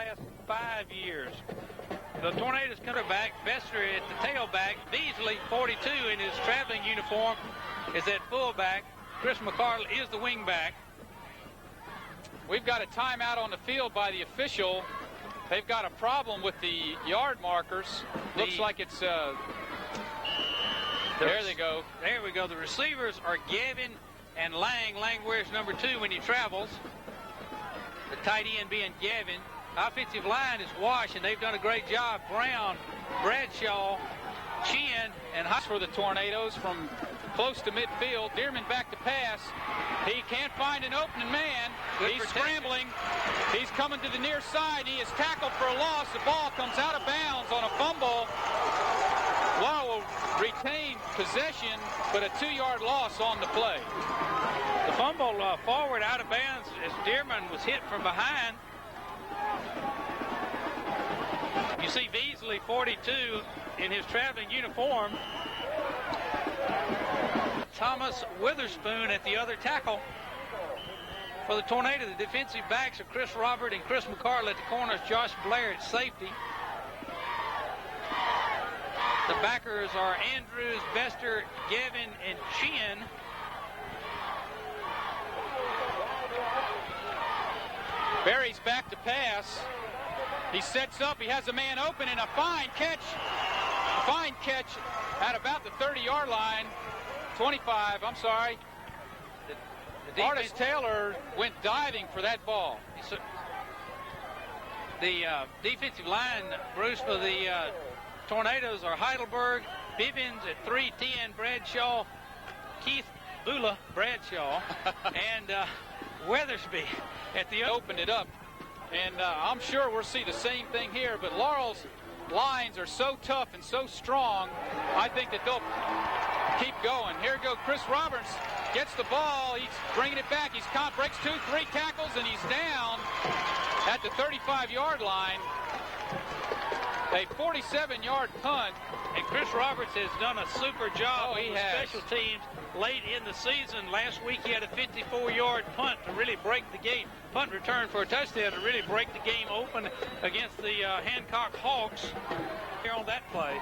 last 5 years. The Tornadoes quarterback, Bester at the tailback, Beasley, 42 in his traveling uniform, is at fullback. Chris McCarl is the wingback. We've got a timeout on the field by the official. They've got a problem with the yard markers. Looks like it's, there they go. There we go. The receivers are Gavin and Lang. Lang wears number 2 when he travels. The tight end being Gavin. Offensive line is Wash, and they've done a great job. Brown, Bradshaw, Chin, and Hutch for the Tornadoes from close to midfield. Dearman back to pass. He can't find an opening man. He's scrambling. He's coming to the near side. He is tackled for a loss. The ball comes out of bounds on a fumble. Laurel will retain possession, but a 2-yard loss on the play. The fumble forward out of bounds as Dearman was hit from behind. You see Beasley, 42, in his traveling uniform. Thomas Witherspoon at the other tackle. For the Tornado, the defensive backs are Chris Robert and Chris McCarl at the corners, Josh Blair at safety. The backers are Andrews, Bester, Gavin, and Chin. Barry's back to pass. He sets up. He has a man open, and a fine catch. Fine catch at about the 30-yard line. 25, I'm sorry. Artis Taylor went diving for that ball. The defensive line, Bruce, for the Tornadoes are Heidelberg, Bivens at 310, Bradshaw, Keith Bula, Bradshaw, and Weathersby at the opened it up. And I'm sure we'll see the same thing here, but Laurel's lines are so tough and so strong, I think that they'll keep going. Here go Chris Roberts, gets the ball, he's bringing it back, he's caught, breaks 2-3 tackles, and he's down at the 35-yard line. A 47-yard punt. And Chris Roberts has done a super job on the special teams late in the season. Last week he had a 54-yard punt to really break the game. Punt return for a touchdown to really break the game open against the Hancock Hawks here on that play.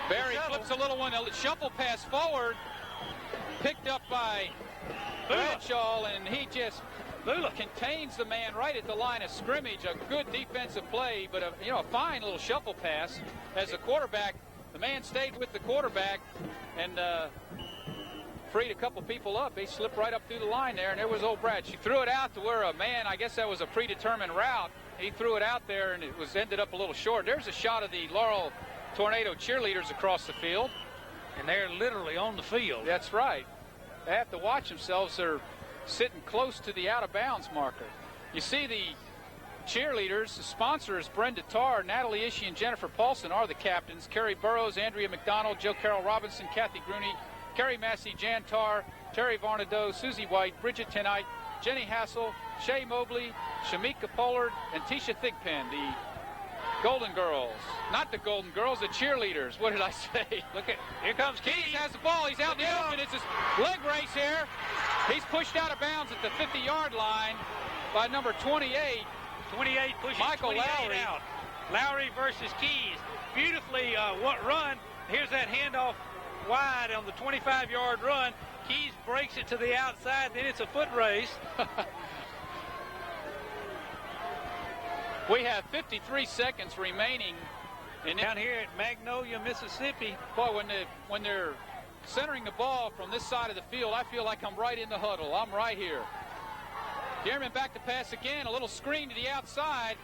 Barry flips a little one, a shuffle pass forward, picked up by Bradshaw, and he just contains the man right at the line of scrimmage. A good defensive play, but a fine little shuffle pass as the quarterback. The man stayed with the quarterback and freed a couple people up. He slipped right up through the line there, and there was old Brad. She threw it out to where a man, I guess that was a predetermined route. He threw it out there, and it was ended up a little short. There's a shot of the Laurel Tornado cheerleaders across the field. And they're literally on the field. That's right. They have to watch themselves. They're sitting close to the out-of-bounds marker. You see the cheerleaders, the sponsors, Brenda Tarr, Natalie Ishii, and Jennifer Paulson are the captains. Carrie Burrows, Andrea McDonald, Joe Carroll Robinson, Kathy Grooney, Carrie Massey, Jan Tarr, Terry Varnado, Susie White, Bridget Tenite, Jenny Hassel, Shay Mobley, Shamika Pollard, and Tisha Thigpen, the Golden Girls. Not the Golden Girls, the cheerleaders. What did I say? Look at, here comes Keys. Has the ball. He's out in the open. It's his leg race here. He's pushed out of bounds at the 50-yard line by number 28. 28 pushes Michael 28 Lowry. out. Lowry versus Keys. Beautifully run. Here's that handoff wide on the 25-yard run. Keys breaks it to the outside. Then it's a foot race. We have 53 seconds remaining. And down here at Magnolia, Mississippi. Boy, when they're centering the ball from this side of the field, I feel like I'm right in the huddle. I'm right here. Dearman back to pass again. A little screen to the outside.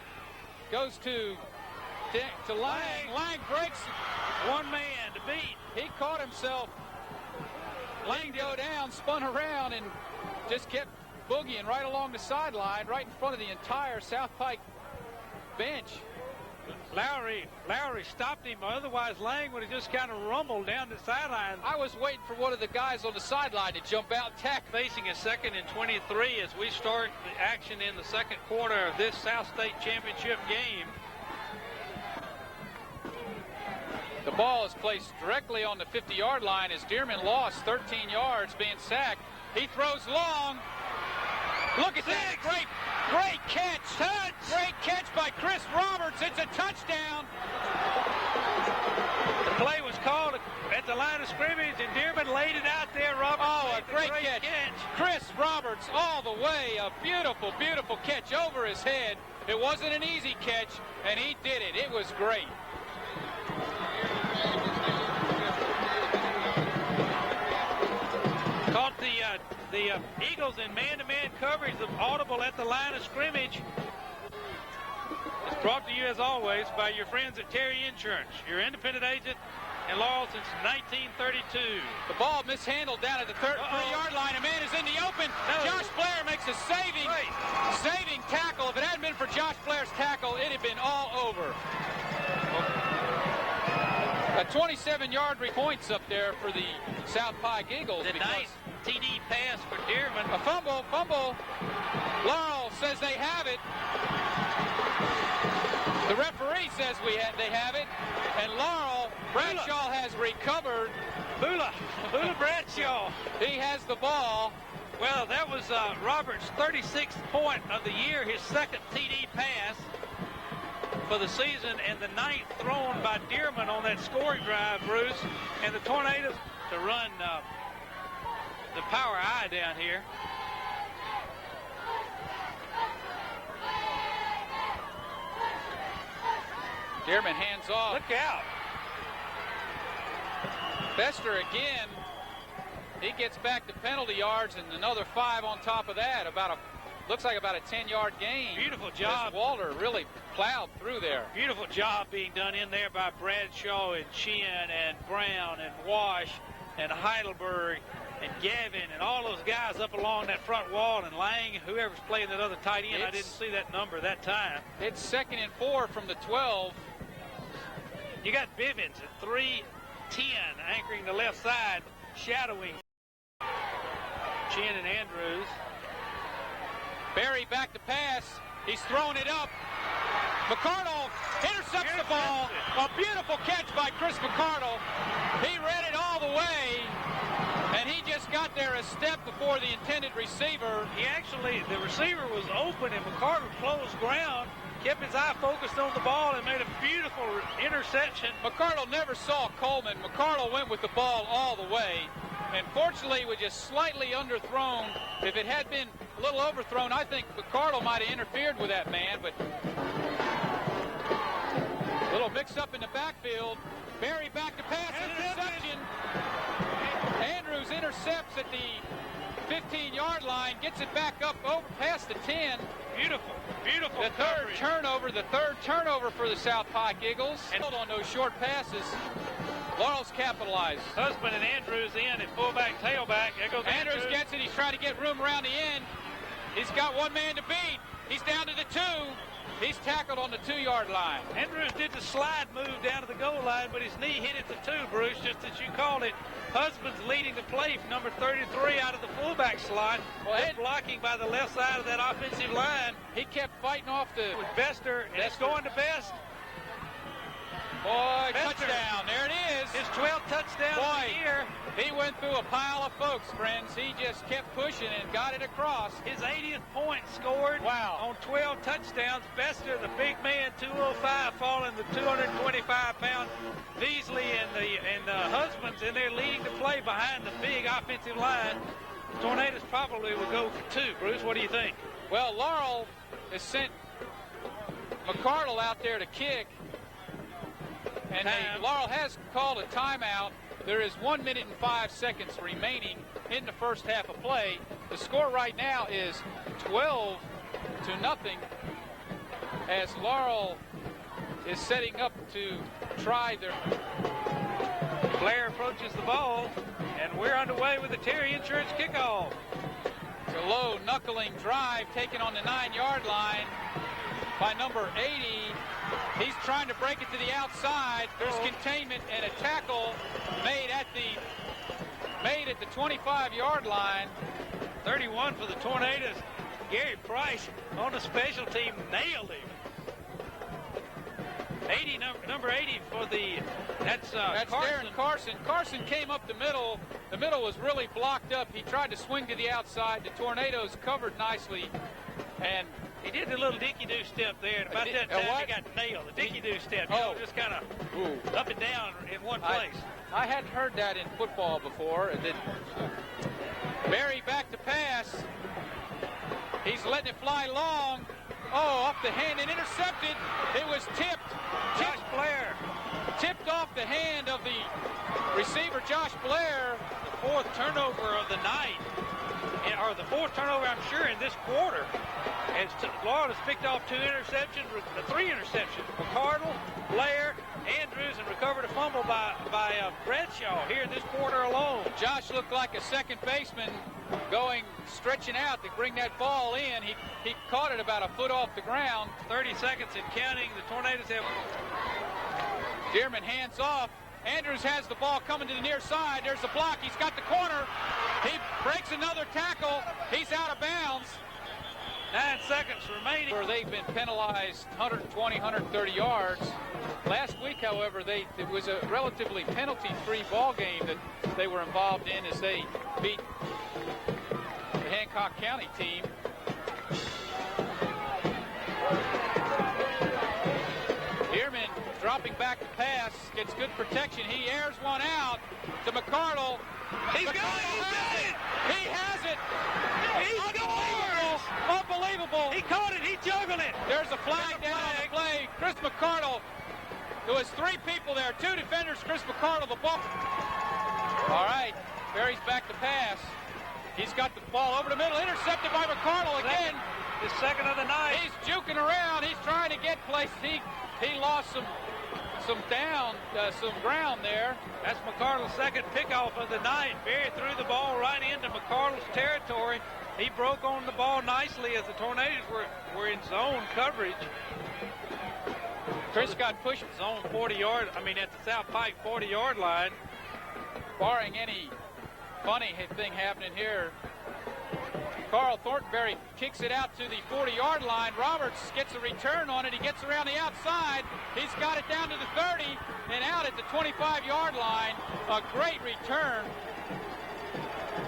Goes to Lang. Lang breaks. One man to beat. He caught himself. Lang go down, spun around, and just kept boogieing right along the sideline, right in front of the entire South Pike bench. Lowry stopped him, otherwise Lang would have just kind of rumbled down the sideline. I was waiting for one of the guys on the sideline to jump out and tackle. Facing a 2nd and 23 as we start the action in the second quarter of this South State Championship game. The ball is placed directly on the 50-yard line as Dearman lost 13 yards being sacked. He throws long. Look at that. Great catch. Touch. Great catch by Chris Roberts. It's a touchdown. The play was called at the line of scrimmage, and Dearman laid it out there. Roberts. Oh, a great catch. Chris Roberts all the way. A beautiful, beautiful catch over his head. It wasn't an easy catch, and he did it. It was great. Caught the Eagles in man-to-man coverage of Audible at the line of scrimmage. It's brought to you, as always, by your friends at Terry Insurance, your independent agent in Laurel since 1932. The ball mishandled down at the 3-yard line. A man is in the open. No. Josh Blair makes a saving tackle. If it hadn't been for Josh Blair's tackle, it had been all over. A 27-yard points up there for the South Pike Eagles. The nice TD pass for Dearman. A fumble. Laurel says they have it. The referee says they have it. And Laurel, Bradshaw has recovered. Bula Bradshaw. He has the ball. Well, that was Roberts' 36th point of the year, his second TD pass for the season, and the 9th thrown by Dearman on that scoring drive, Bruce. And the Tornadoes to run the power I down here. Dearman hands off. Look out. Bester again. He gets back to penalty yards and another 5 on top of that. Looks like about a 10-yard gain. Beautiful job. Walter really plowed through there. Beautiful job being done in there by Bradshaw and Chinn and Brown and Wash and Heidelberg and Gavin and all those guys up along that front wall, and Lang, whoever's playing that other tight end. I didn't see that number that time. It's 2nd and 4 from the 12. You got Bivens at 3-10 anchoring the left side, shadowing Chinn and Andrews. Barry back to pass. He's throwing it up. McCardle intercepts the ball. A beautiful catch by Chris McCardle. He read it all the way, and he just got there a step before the intended receiver. The receiver was open, and McCardle closed ground, kept his eye focused on the ball, and made a beautiful interception. McCardle never saw Coleman. McCardle went with the ball all the way, and fortunately was just slightly underthrown. If it had been a little overthrown, I think McCardle might have interfered with that man, but a little mix-up in the backfield. Barry back to pass, interception. Andrews intercepts at the 15-yard line, gets it back up over past the 10. Beautiful The third turnover for the South Pike Eagles. And on those short passes, Laurel's capitalized. Husband and Andrews in at fullback, tailback. There goes Andrews gets it. He's trying to get room around the end. He's got one man to beat. He's down to the 2. He's tackled on the 2-yard line. Andrews did the slide move down to the goal line, but his knee hit at the 2, Bruce, just as you called it. Husband's leading the play from number 33 out of the fullback slot. Well, blocking by the left side of that offensive line. He kept fighting off with Bester, and it's going to Best. Boy, Bester. Touchdown. There it is. His 12th touchdown of the year. He went through a pile of folks, friends. He just kept pushing and got it across. His 80th point scored on 12 touchdowns. Bester, the big man, 205, falling the 225-pound Beasley and the Husbands in there leading the play behind the big offensive line. Tornadoes probably will go for 2. Bruce, what do you think? Well, Laurel has sent McCardle out there to kick. And Laurel has called a timeout. There is 1 minute and 5 seconds remaining in the first half of play. The score right now is 12-0 as Laurel is setting up to try their... Blair approaches the ball, and we're underway with the Terry Insurance kickoff. It's a low knuckling drive taken on the 9-yard line by number 80. He's trying to break it to the outside. There's containment and a tackle made at the 25-yard line. 31 for the Tornadoes. Gary Price on the special team nailed him. 80, number 80 for that's Carson. Darren Carson came up the middle. The middle was really blocked up. He tried to swing to the outside. The Tornadoes covered nicely, and He did the little dicky-doo step there, and about that time he got nailed. The dicky-doo step, just kind of up and down in one place. I hadn't heard that in football before. And then Berry back to pass. He's letting it fly long. Oh, off the hand and intercepted. It was tipped. Josh Blair. Tipped off the hand of the receiver, Josh Blair. The fourth turnover of the night, or the fourth turnover, I'm sure, in this quarter. As Laurel has picked off three interceptions. McCardle, Blair, Andrews, and recovered a fumble by Bradshaw here in this quarter alone. Josh looked like a second baseman stretching out to bring that ball in. He caught it about a foot off the ground. 30 seconds and counting. The Tornadoes have... Dearman hands off. Andrews has the ball coming to the near side. There's the block. He's got the corner. He breaks another tackle. He's out of bounds. 9 seconds remaining. They've been penalized 120, 130 yards. Last week, however, it was a relatively penalty-free ball game that they were involved in as they beat the Hancock County team. Dearman dropping back to pass, gets good protection. He airs one out to McCardle. He's got it! He has it! He scores! Unbelievable! He caught it! He juggled it! There's a flag down on the play. Chris McCardle. There was 3 people there. 2 defenders. Chris McCardle, the ball. All right. Berry's back to pass. He's got the ball over the middle. Intercepted by McCardle again. The second of the night. He's juking around. He's trying to get places. He lost some ground there. That's McCardle's second pickoff of the night. Berry threw the ball right into McCardle's territory. He broke on the ball nicely as the Tornadoes were in zone coverage. Chris got pushed zone 40-yard. At the South Pike 40-yard line. Barring any funny thing happening here, Carl Thornberry kicks it out to the 40-yard line. Roberts gets a return on it. He gets around the outside. He's got it down to the 30 and out at the 25-yard line. A great return.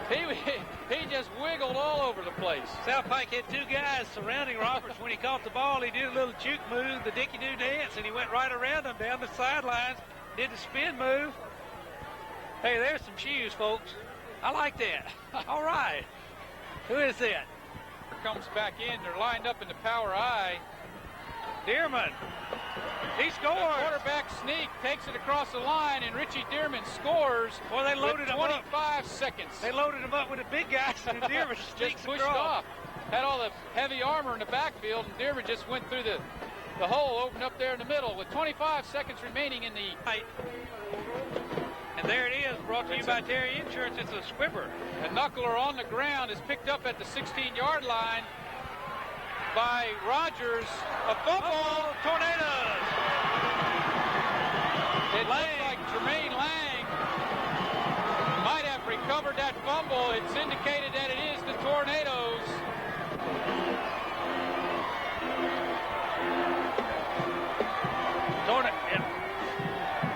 He just wiggled all over the place. South Pike had 2 guys surrounding Roberts. When he caught the ball, he did a little juke move, the dicky-doo dance, and he went right around them down the sidelines, did the spin move. Hey, there's some shoes, folks. I like that. All right. Who is that? Comes back in. They're lined up in the power I. Dearman. He scores. The quarterback sneak takes it across the line, and Richie Dearman scores. Well, they loaded him up. 25 seconds. They loaded him up with the big guys, and Dearman just pushed across. off. Had all the heavy armor in the backfield, and Dearman just went through the hole, opened up there in the middle with 25 seconds remaining in the... And there it is, brought to you by Terry Insurance. It's a squibber. A knuckler on the ground is picked up at the 16-yard line by Rogers. A fumble. Tornadoes. It looks like Jermaine Lang might have recovered that fumble. It's indicated that it is the Tornadoes.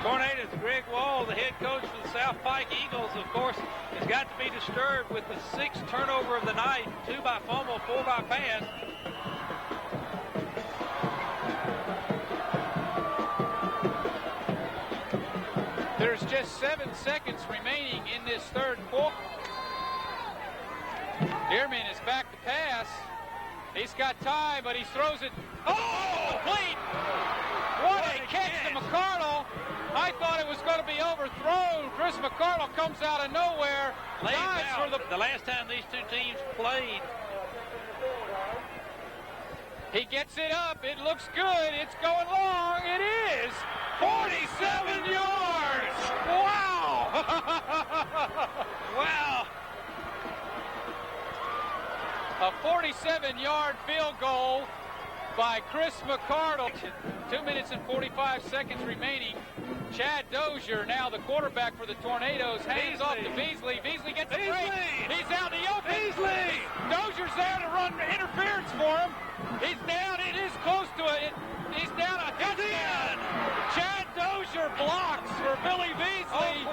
Tornadoes, Greg Wall, the head coach for the South Pike Eagles, of course, has got to be disturbed with the 6th turnover of the night, 2 by fumble, 4 by pass. There's just 7 seconds remaining in this third quarter. Dearman is back to pass. He's got time, but he throws it. Oh, complete! What a catch to McCardle. I thought it was going to be overthrown. Chris McCardle comes out of nowhere. For the last time these 2 teams played. He gets it up. It looks good. It's going long. It is 47 yards. Wow. Wow. A 47-yard field goal by Chris McCardle. 2 minutes and 45 seconds remaining. Chad Dozier, now the quarterback for the Tornadoes, hands off to Beasley. Beasley gets a break. He's out in the open. Beasley! Dozier's there to run interference for him. He's down. It is close to it. He's down a touchdown. Chad Dozier blocks for Billy Beasley.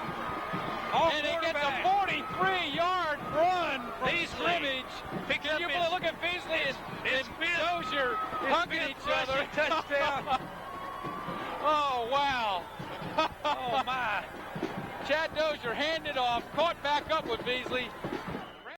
And he gets a 43-yard run from scrimmage. Picked Can you look at Beasley and Dozier are hugging each other. Touchdown. Oh, wow. Oh, my. Chad Dozier handed off, caught back up with Beasley,